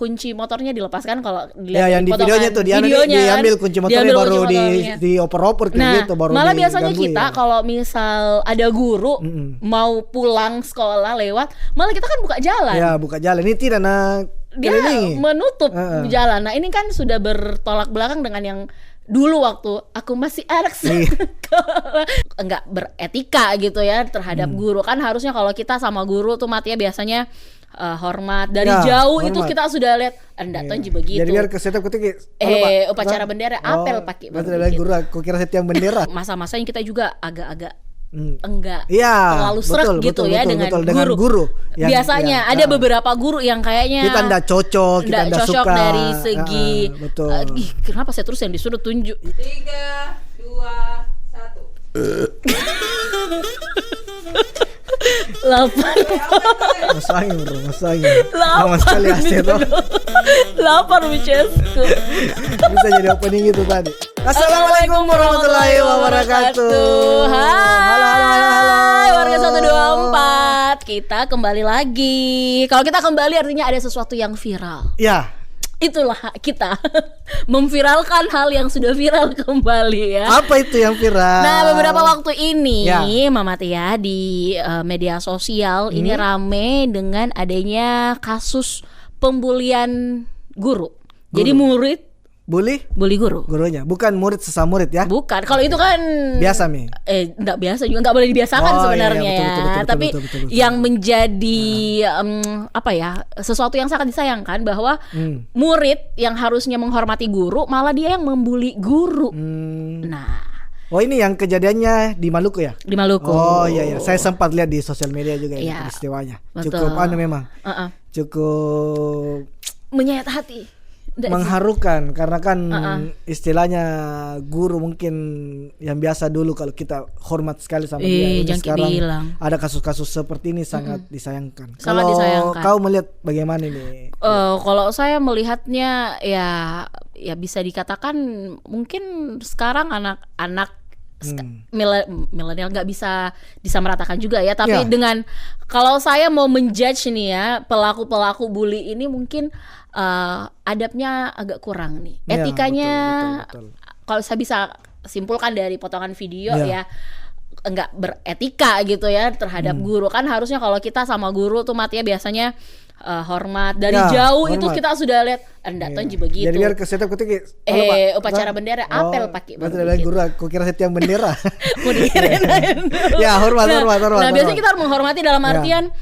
kunci motornya dilepaskan kalau ya, yang di videonya tuh diambil kunci motornya baru dioper-oper gitu, baru malah biasanya digangguin. kita kalau misal ada guru mau pulang sekolah lewat, malah kita kan buka jalan. Ya, buka jalan. Ini tidak dia menutup jalan. Nah, ini kan sudah bertolak belakang dengan yang dulu waktu aku masih anak enggak beretika gitu ya terhadap guru. Kan harusnya kalau kita sama guru tuh matinya biasanya hormat dari jauh, hormat. Itu kita sudah lihat enggak tonji begitu. Jadi biar ke setiap ketika upacara bendera apel pakai betul, guru aku kira setiap bendera. Masa-masanya kita juga agak-agak enggak terlalu sreg gitu ya dengan guru. Biasanya ada beberapa guru yang kayaknya kita enggak cocok, kita enggak suka dari segi kenapa saya terus yang disuruh tunjuk 3, 2, 1 Masangin lama sekali AC tuh. Lapar Michesku. Bisa jadi opening itu tadi. Assalamualaikum warahmatullahi wabarakatuh. Hai warga 124. Kita kembali lagi. Kalau kita kembali artinya ada sesuatu yang viral. Ya. Itulah kita memviralkan hal yang sudah viral kembali ya. Apa itu yang viral? Nah, beberapa waktu ini Mama Tia di media sosial ini rame dengan adanya kasus pembulian guru. Jadi murid bully guru. Gurunya, bukan murid sesama murid ya? Bukan. Kalau itu kan biasa Mi. Enggak biasa juga, enggak boleh dibiasakan sebenarnya betul, tapi betul. Yang menjadi sesuatu yang sangat disayangkan bahwa murid yang harusnya menghormati guru malah dia yang membuli guru. Nah, ini yang kejadiannya di Maluku ya? Di Maluku. Oh iya. Saya sempat lihat di sosial media juga ini peristiwanya. Betul. Cukup memang. Cukup menyayat hati. Mengharukan karena kan istilahnya guru mungkin yang biasa dulu kalau kita hormat sekali sama dia, ini sekarang ada kasus-kasus seperti ini sangat disayangkan. Kalau kau melihat bagaimana ini? Kalau saya melihatnya ya bisa dikatakan mungkin sekarang anak-anak milenial nggak bisa disamaratakan juga ya, tapi dengan kalau saya mau menjudge nih ya pelaku bully ini mungkin adabnya agak kurang nih, etikanya betul. Kalau saya bisa simpulkan dari potongan video ya enggak beretika gitu ya terhadap guru. Kan harusnya kalau kita sama guru tuh matinya biasanya hormat dari jauh, hormat. Itu kita sudah lihat enggak tonji begitu. Jadi biar ke setiap ketika upacara bendera apel pakai betul, guru aku kira setiap bendera. Hormat. Nah, biasanya kita harus menghormati dalam artian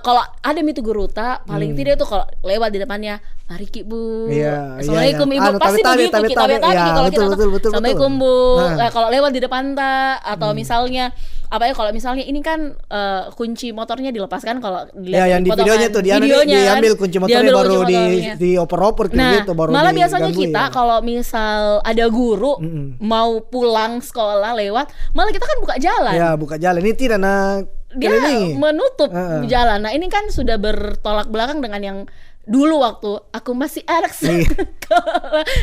kalau ada itu guru paling tidak itu kalau lewat di depannya mari Ki Bu, assalamualaikum Ibu, pasti begitu kita kalau kita assalamualaikum Bu. Kalau lewat di depan atau misalnya kalau misalnya ini kan kunci motornya dilepaskan kalau yang di videonya tuh diambil kunci motornya baru dioper-oper gitu, baru malah biasanya kita kalau misal ada guru mau pulang sekolah lewat, malah kita kan buka jalan. Ya, buka jalan. Ini tidak dia menutup jalan. Nah, ini kan sudah bertolak belakang dengan yang dulu waktu aku masih anak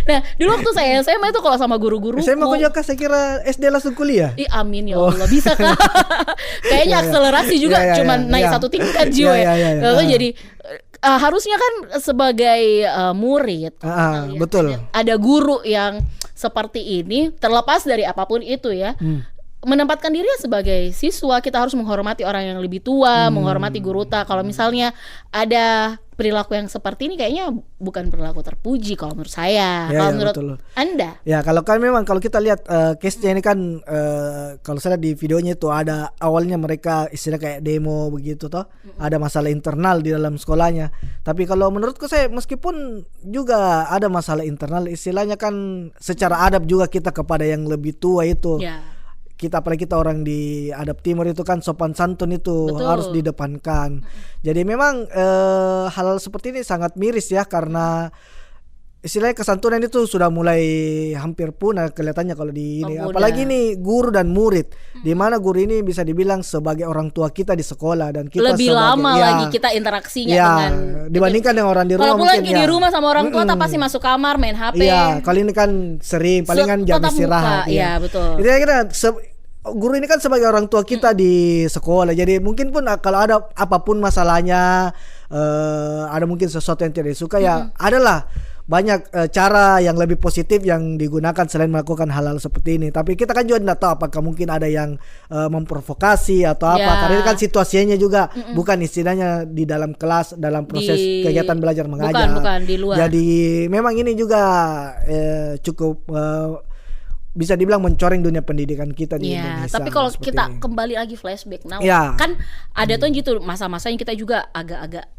Nah, dulu waktu saya SMA itu kalau sama guru-guru SMA kok juga saya kira SD langsung kuliah. Amin ya Allah, bisa kan? Kayaknya akselerasi juga cuman naik satu tingkat jiwa ya. Jadi harusnya kan sebagai murid betul. Ada guru yang seperti ini, terlepas dari apapun itu ya. Menempatkan diri sebagai siswa, kita harus menghormati orang yang lebih tua, menghormati guru. Kalau misalnya ada perilaku yang seperti ini, kayaknya bukan perilaku terpuji kalau menurut saya. Kalau menurut Anda? Ya, kalau kan memang kalau kita lihat case-nya ini kan kalau saya lihat di videonya itu ada awalnya mereka istilah kayak demo begitu toh, ada masalah internal di dalam sekolahnya. Tapi kalau menurutku saya meskipun juga ada masalah internal, istilahnya kan secara adab juga kita kepada yang lebih tua itu. Kita apalagi kita orang di Adab Timur itu kan sopan santun itu harus didepankan. Jadi memang hal seperti ini sangat miris ya, karena istilahnya kesantunan itu sudah mulai hampir punah kelihatannya kalau di ini. Apalagi nih guru dan murid, di mana guru ini bisa dibilang sebagai orang tua kita di sekolah dan kita lebih lama lagi kita interaksinya dengan dibandingkan dengan orang di rumah. Kalau pulang di rumah sama orang tua pasti masuk kamar main HP. Kali ini kan sering palingan jam istirahat. Iya, betul. Jadi kita guru ini kan sebagai orang tua kita di sekolah. Jadi mungkin pun kalau ada apapun masalahnya, ada mungkin sesuatu yang tidak disuka, ya adalah banyak cara yang lebih positif yang digunakan selain melakukan hal-hal seperti ini. Tapi kita kan juga tidak tahu apakah mungkin ada yang memprovokasi atau apa. Karena ini kan situasinya juga bukan istilahnya di dalam kelas, dalam proses kegiatan belajar mengajar. Bukan di luar. Jadi memang ini juga cukup bisa dibilang mencoreng dunia pendidikan kita di Indonesia. Tapi kalau kita kembali lagi flashback, kan ada tuh gitu masa-masa yang kita juga agak-agak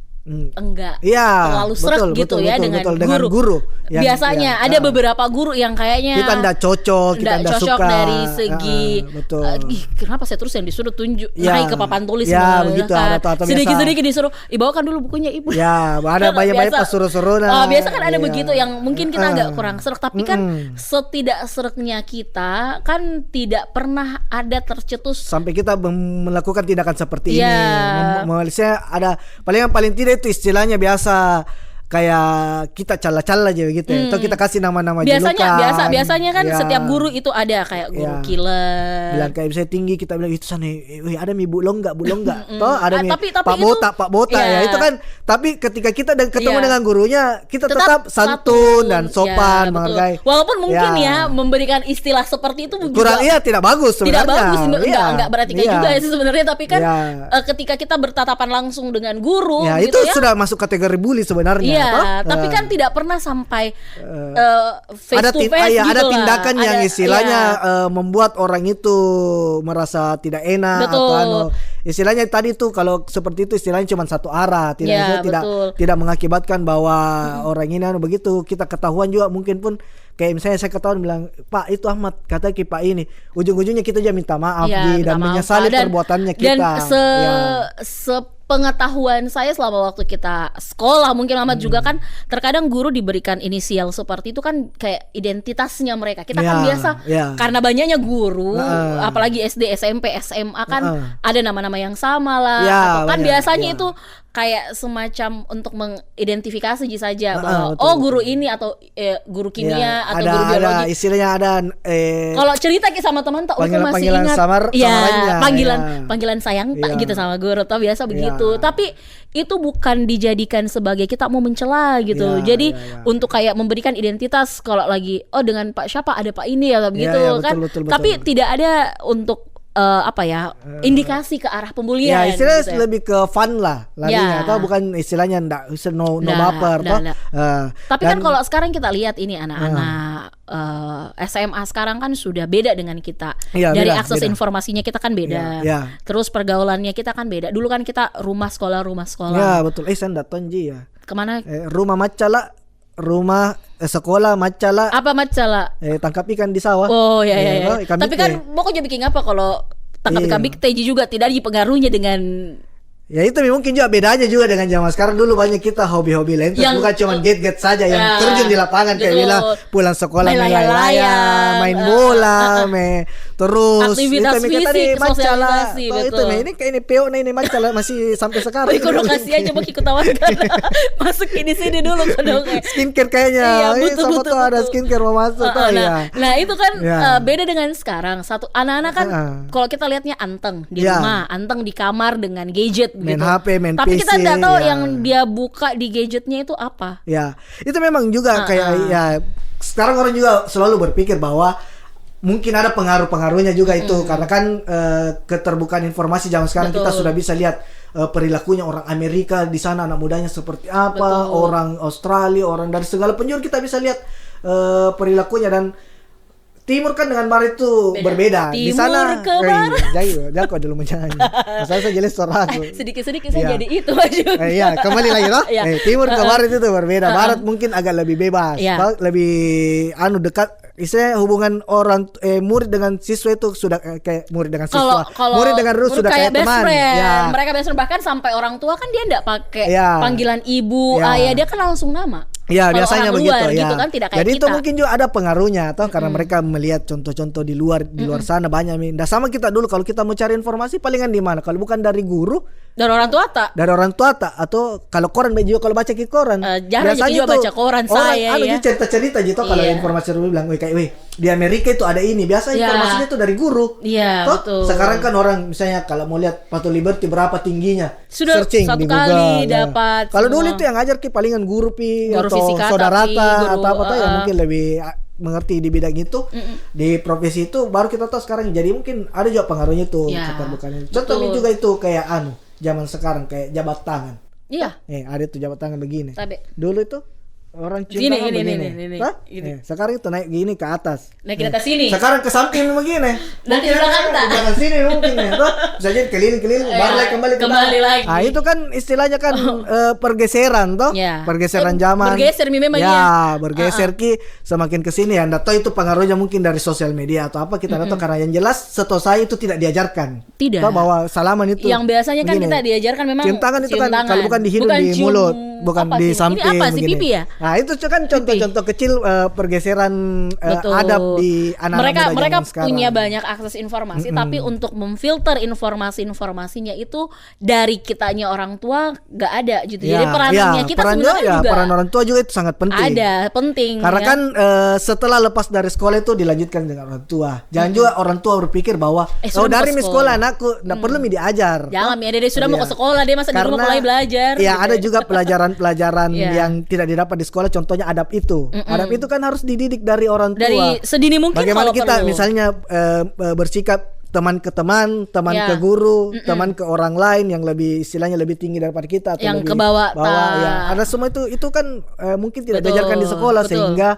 enggak terlalu sreg gitu ya dengan guru. Biasanya ada beberapa guru yang kayaknya kita enggak cocok suka dari segi kenapa saya terus yang disuruh tunjuk naik ke papan tulis begitu, kan. Atau sedikit disuruh bawakan dulu bukunya ibu. Ada banyak pas suruh-suruh. Biasa kan ada begitu yang mungkin kita agak kurang sreg, tapi kan setidak sregnya kita kan tidak pernah ada tercetus sampai kita melakukan tindakan seperti ini. Malaysia ada paling tidak itu istilahnya biasa kayak kita cala-cala aja gitu ya. Atau kita kasih nama-nama julukan. Biasanya kan setiap guru itu ada kayak guru killer. Bilang kayak misalnya tinggi, kita bilang itu sana ada mi bu longgak. Toh ada mi Pak Bota ya. Itu kan, tapi ketika kita ketemu dengan gurunya, kita tetap santun dan sopan menghargai. Walaupun mungkin memberikan istilah seperti itu kurang tidak bagus sebenarnya. Tidak bagus, enggak berarti kayak juga sih sebenarnya, tapi kan ketika kita bertatapan langsung dengan guru itu sudah masuk kategori bully sebenarnya. Tapi kan tidak pernah sampai face to face gitu ada lah. tindakan yang istilahnya membuat orang itu merasa tidak enak. Atau istilahnya tadi tuh kalau seperti itu istilahnya cuma satu arah, tidak mengakibatkan bahwa orang ini begitu. Kita ketahuan juga mungkin pun kayak misalnya saya ketahuan bilang, Pak itu Ahmad kata Pak ini, ujung-ujungnya kita juga minta maaf dan menyesali perbuatannya kita. Dan pengetahuan saya selama waktu kita sekolah, mungkin Ahmad juga kan terkadang guru diberikan inisial seperti itu kan kayak identitasnya mereka. Kita kan biasa karena banyaknya guru, apalagi SD, SMP, SMA kan ada nama-nama yang sama lah. Atau kan biasanya itu kayak semacam untuk mengidentifikasi saja bahwa guru ini atau guru kimia atau guru biologi. Istilahnya ada kalau cerita sama teman tak masih ingat panggilan sayang tak gitu sama guru atau biasa begitu. Tapi itu bukan dijadikan sebagai kita mau mencela gitu. Jadi untuk kayak memberikan identitas, kalau lagi dengan Pak siapa ada Pak ini atau begitu kan. Betul. Tapi tidak ada untuk indikasi ke arah pembulian. Istilahnya gitu lebih ke fun lah larinya, atau bukan istilahnya no baper toh. Tapi kan kalau sekarang kita lihat ini anak-anak SMA sekarang kan sudah beda dengan kita. Dari akses informasinya kita kan beda. Terus pergaulannya kita kan beda. Dulu kan kita rumah sekolah. Ya betul. Saya enggak tahu ya. Kemana? Rumah macala. Rumah sekolah macala. Apa macala? Tangkap ikan di sawah. Tapi kan mau kok bikin apa kalau tangkap ikan big teji juga tidak dipengaruhi dengan. Ya itu mungkin juga bedanya juga dengan zaman sekarang. Dulu banyak kita hobi-hobi lain, bukan cuma get saja yang terjun di lapangan kayak bilang pulang sekolah main bola, terus aktivitas fisik, sosialisasi, betul. Ini kayak ini PO ini macala masih sampai sekarang. Ikut kasih aja mau kita tawarkan. Masukin di sini dulu skincare kayaknya. Sama tuh ada skincare mau masuk Nah, itu kan beda dengan sekarang. Satu anak-anak kan kalau kita lihatnya anteng di rumah, anteng di kamar dengan gadget main gitu. HP, main Tapi PC. Kita tidak tahu yang dia buka di gadgetnya itu apa. Itu memang juga kayak sekarang orang juga selalu berpikir bahwa mungkin ada pengaruh-pengaruhnya juga itu karena kan keterbukaan informasi zaman sekarang. Kita sudah bisa lihat perilakunya orang Amerika di sana, anak mudanya seperti apa, orang Australia, orang dari segala penjuru kita bisa lihat perilakunya. Dan Timur kan dengan Barat itu berbeda. Di sana ke Barat. Jago dulu menyanyi. Saya jelas suara aku. Sedikit-sedikit saya jadi itu aja. Kembali lagi loh. Timur ke Barat itu berbeda. Barat mungkin agak lebih bebas, lebih dekat. Istilahnya hubungan orang murid dengan siswa itu sudah kayak murid dengan siswa. Murid dengan guru sudah kayak teman. Mereka best friend, bahkan sampai orang tua kan dia enggak pakai panggilan ibu, ayah, dia kan langsung nama. Biasanya begitu gitu kan, tidak kayak jadi kita. Itu mungkin juga ada pengaruhnya atau karena mereka melihat contoh-contoh di luar sana banyak. Nah, sama kita dulu kalau kita mau cari informasi palingan di mana? Kalau bukan dari guru, dari orang tua tak. Atau kalau koran juga kalau baca di koran. Jarang juga baca koran saya cerita-cerita gitu kalau informasi dulu bilang, kayak di Amerika itu ada ini. Biasa informasinya itu dari guru. Iya, betul. Sekarang kan orang misalnya kalau mau lihat Pato Liberty berapa tingginya, sudah searching satu di kali Google, dapat. Kalau dulu itu yang ngajar palingan guru atau fisika, saudara guru, atau apa yang mungkin lebih mengerti di bidang itu, di profesi itu, baru kita tahu sekarang. Jadi mungkin ada juga pengaruhnya tuh keterbukaan. Contohnya juga itu kayak zaman sekarang kayak jabat tangan. Iya. Ada tuh jabat tangan begini. Tapi dulu itu orang cium tangan begini. Sekarang itu naik gini ke atas. Naik ke atas sini. Sekarang ke samping begini. Nanti belakang tak. Jangan sini mungkin ya. Bisa jadi keliling-keliling kembali lagi. Ah, itu kan istilahnya kan pergeseran toh. Pergeseran zaman. Bergeser memang bergeser ki semakin ke sini ya. Nggak tahu itu pengaruhnya mungkin dari sosial media atau apa, kita nggak tahu, karena yang jelas setahu saya itu tidak diajarkan. Tidak. Tahu bahwa salaman itu. Yang biasanya kan kita diajarkan memang cium tangan itu kan kalau bukan di hidung, di mulut, bukan di samping. Ini apa sih, pipi ya? Nah, itu kan contoh-contoh kecil pergeseran adab di anak-anak mereka sekarang. Punya banyak akses informasi, tapi untuk memfilter informasinya itu dari kitanya orang tua gak ada gitu. Jadi perannya kita sebenarnya juga peran orang tua juga itu sangat penting. Penting. Karena kan setelah lepas dari sekolah itu dilanjutkan dengan orang tua. Jangan juga orang tua berpikir bahwa dari sekolah anakku nggak perlu diajar. Jangan dia sudah mau ke sekolah, dia masa di rumah mulai belajar. Iya, ada juga pelajaran-pelajaran yang tidak didapat di sekolah. Contohnya adab itu. Adab itu kan harus dididik dari orang tua. Dari sedini mungkin. Bagaimana kita misalnya bersikap teman ke teman ke guru, teman ke orang lain yang lebih istilahnya lebih tinggi daripada kita atau yang lebih ke bawah. Ya. Ada semua itu kan mungkin tidak diajarkan di sekolah, sehingga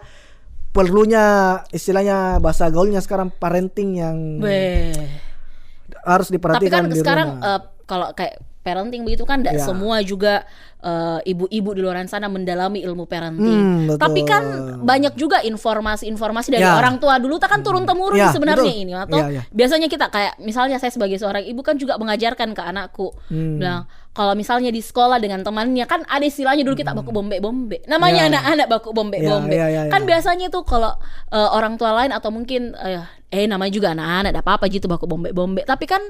perlunya istilahnya bahasa gaulnya sekarang parenting yang harus diperhatikan. Tapi kan sekarang kalau kayak parenting begitu kan tidak semua juga ibu-ibu di luar sana mendalami ilmu parenting. Tapi kan banyak juga informasi-informasi dari orang tua dulu kan turun temurun sebenarnya ini. Atau biasanya kita kayak misalnya saya sebagai seorang ibu kan juga mengajarkan ke anakku, bilang kalau misalnya di sekolah dengan temannya kan ada istilahnya dulu kita baku bombe-bombe. Namanya anak-anak baku bombe-bombe. Kan biasanya tuh kalau orang tua lain atau mungkin namanya juga anak-anak ada apa-apa gitu baku bombe-bombe. Tapi kan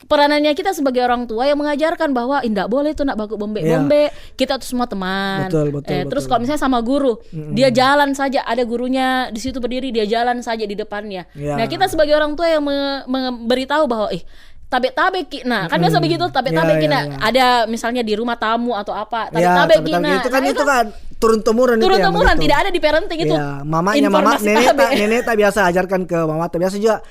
peranannya kita sebagai orang tua yang mengajarkan bahwa tidak boleh tuh nak baku bombe-bombe. Kita tuh semua teman. Terus kalau misalnya sama guru, dia jalan saja, ada gurunya di situ berdiri, dia jalan saja di depannya. Nah, kita sebagai orang tua yang memberitahu bahwa tabe-tabe kina, kan biasa begitu, tabe-tabe kina. Ada misalnya di rumah tamu atau apa, tabe-tabe kina. Itu kan turun temurun tidak ada di parenting itu. Mamanya nenek tak biasa ajarkan ke mama, tak biasa juga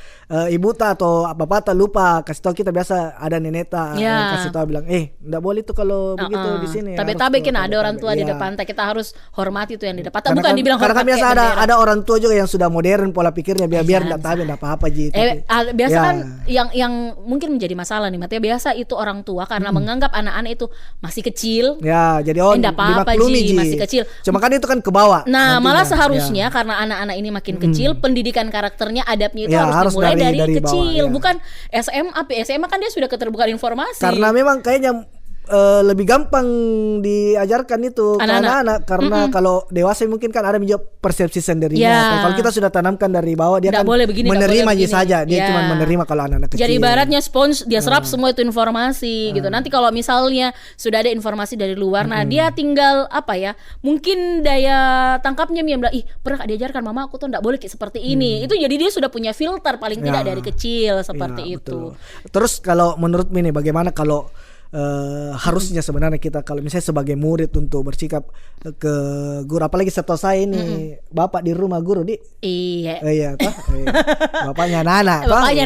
ibu tak atau bapak tak lupa kasih tahu kita, biasa ada nenek tak kasih tahu bilang enggak boleh tuh kalau begitu di sini. Tabe-tabe kina ada orang tua di depan, kita harus hormati tuh yang di depan. Bukan dibilang karena kan biasa ada orang tua juga yang sudah modern pola pikirnya, biar enggak tabe enggak apa-apa gitu. Biasa kan yang mungkin menjadi masalah nih Mateo, biasa itu orang tua karena menganggap anak-anak itu masih kecil. Ya, jadi enggak apa-apa masih kecil. Cuma kan itu kan ke bawah. Nah, malah seharusnya karena anak-anak ini makin kecil, pendidikan karakternya, adabnya itu harus dimulai dari kecil, bukan SMA kan dia sudah keterbukaan informasi. Karena memang kayaknya lebih gampang diajarkan itu ke anak-anak karena kalau dewasa mungkin kan ada juga persepsi sendirinya. Kalau kita sudah tanamkan dari bawah, dia kan menerima saja, dia cuma menerima kalau anak-anak kecil. Jadi ibaratnya spons, dia serap semua itu informasi gitu. Nanti kalau misalnya sudah ada informasi dari luar, nah dia tinggal mungkin daya tangkapnya yang bilang, pernah diajarkan mama aku tuh enggak boleh seperti ini. Itu jadi dia sudah punya filter paling tidak dari kecil seperti itu. Terus kalau menurut Mini, bagaimana kalau harusnya sebenarnya kita kalau misalnya sebagai murid untuk bersikap ke guru, apalagi setahu saya ini bapak di rumah guru bapaknya Nana ya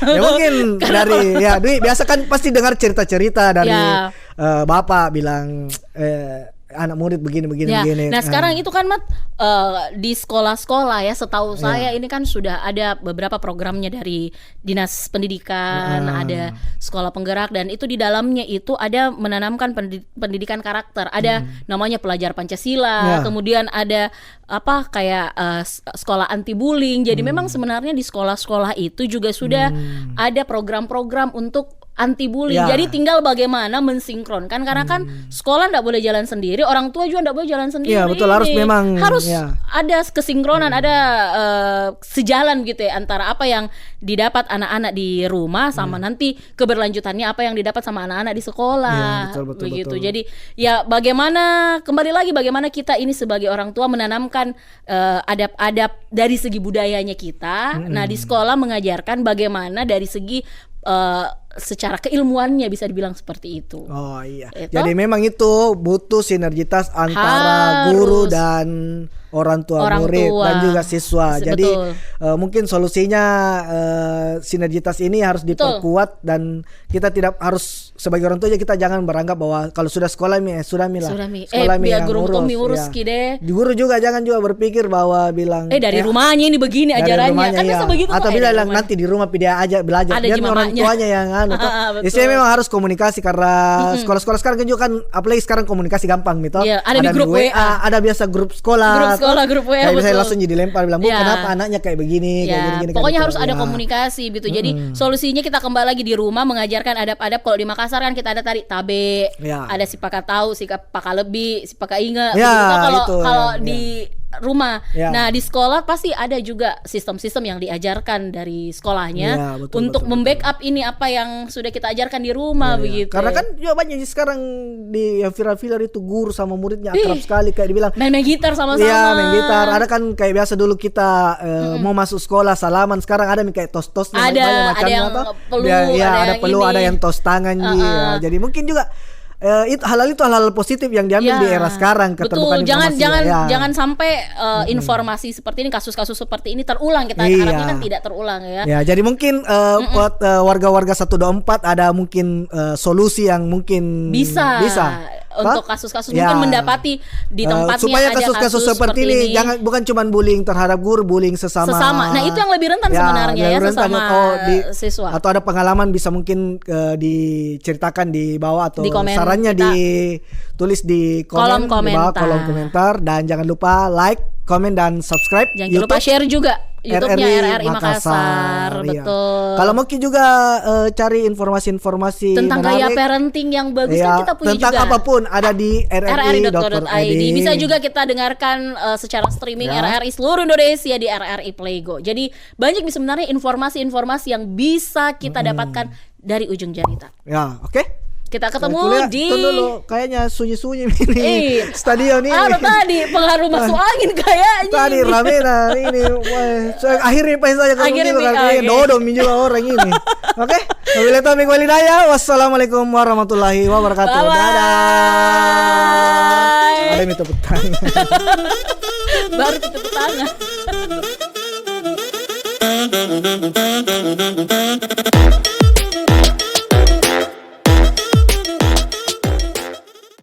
mungkin dari Dwi biasa kan pasti dengar cerita-cerita dari bapak bilang anak murid begini. Nah sekarang itu kan di sekolah-sekolah ya, setahu saya ini kan sudah ada beberapa programnya dari Dinas Pendidikan, ada sekolah penggerak, dan itu di dalamnya itu ada menanamkan pendidikan karakter. Ada namanya pelajar Pancasila, kemudian ada sekolah anti bullying. Jadi memang sebenarnya di sekolah-sekolah itu juga sudah ada program-program untuk anti bullying. Ya. Jadi tinggal bagaimana mensinkronkan, karena kan sekolah nggak boleh jalan sendiri, orang tua juga nggak boleh jalan sendiri. Iya, betul, harus memang, harus ya. ada kesinkronan, ada sejalan gitu ya antara apa yang didapat anak-anak di rumah sama nanti keberlanjutannya apa yang didapat sama anak-anak di sekolah. Iya, betul, begitu. betul. Jadi ya bagaimana, kembali lagi bagaimana kita ini sebagai orang tua menanamkan adab-adab dari segi budayanya kita. Nah, di sekolah mengajarkan bagaimana dari segi secara keilmuannya, bisa dibilang seperti itu. Oh iya. Itu? Jadi memang itu butuh sinergitas antara guru dan orang tua murid dan juga siswa. Jadi mungkin solusinya sinergitas ini harus diperkuat, dan kita tidak harus sebagai orang tua kita jangan beranggap bahwa kalau sudah sekolah sudah biar guru ngurus ya. Di guru juga jangan juga berpikir bahwa bilang dari rumahnya ini begini ajarannya. Kan bisa begitu. Atau bilang nanti di rumah dia aja belajar. Biar orang tuanya yang Jadi memang harus komunikasi, karena sekolah-sekolah sekarang kan juga kan, apalagi sekarang komunikasi gampang gitu. Iya, ada di grup WA, ada biasa grup sekolah. Grup WA. Kayak bisa langsung dilempar bilang, "Bu, kenapa anaknya kayak begini, kayak gini." Pokoknya harus ada komunikasi gitu. Jadi solusinya kita kembali lagi di rumah mengajarkan adab-adab. Kalau di Makassar kan kita ada tadi tabe, ada si paka tahu, si paka lebih, si paka ingat. Kalau di rumah. Nah, di sekolah pasti ada juga sistem-sistem yang diajarkan dari sekolahnya untuk membackup ini apa yang sudah kita ajarkan di rumah begitu. Karena kan juga banyak sekarang di yang viral-viral itu guru sama muridnya akrab sekali, kayak dibilang main gitar sama-sama. Iya, main gitar. Ada kan kayak biasa dulu kita mau masuk sekolah salaman, sekarang ada kayak tos-tosnya banyak macamnya. Ada yang peluk, ada yang tos tangan Jadi mungkin juga hal-hal positif yang diambil di era sekarang, keterbukaan informasi. Jangan sampai informasi seperti ini, kasus-kasus seperti ini terulang. Kita harapnya kan tidak terulang ya. Ya, jadi mungkin buat warga-warga 124 ada mungkin solusi yang mungkin bisa untuk kasus-kasus mungkin mendapati di tempatnya supaya ada kasus-kasus seperti ini jangan, bukan cuma bullying terhadap guru, bullying sesama. Nah, itu yang lebih rentan sebenarnya sesama siswa. Atau ada pengalaman bisa mungkin diceritakan di bawah, atau sarannya ditulis di kolom komentar, dan jangan lupa like, komen, dan subscribe. Jangan lupa share juga YouTube-nya RRI Makassar. Betul. Kalau mungkin juga cari informasi-informasi tentang gaya parenting yang bagus kan kita punya tentang juga. apapun ada di rri.co.id. Bisa juga kita dengarkan secara streaming RRI seluruh Indonesia di RRI Playgo. Jadi banyak sebenarnya informasi-informasi yang bisa kita dapatkan dari ujung jarita. Ya, oke. Kita ketemu di dulu, kayaknya sunyi-sunyi ini stadion ini. Tadi pengaruh masuk angin kayaknya. Tadi rame ini. Akhirnya pengen saja kalau dodom juga orang ini. Oke. Wabillahi taufiq wal hidayah. Wassalamualaikum warahmatullahi wabarakatuh. Dadah. Ada yang tepuk tangan. Baru tepuk tangan.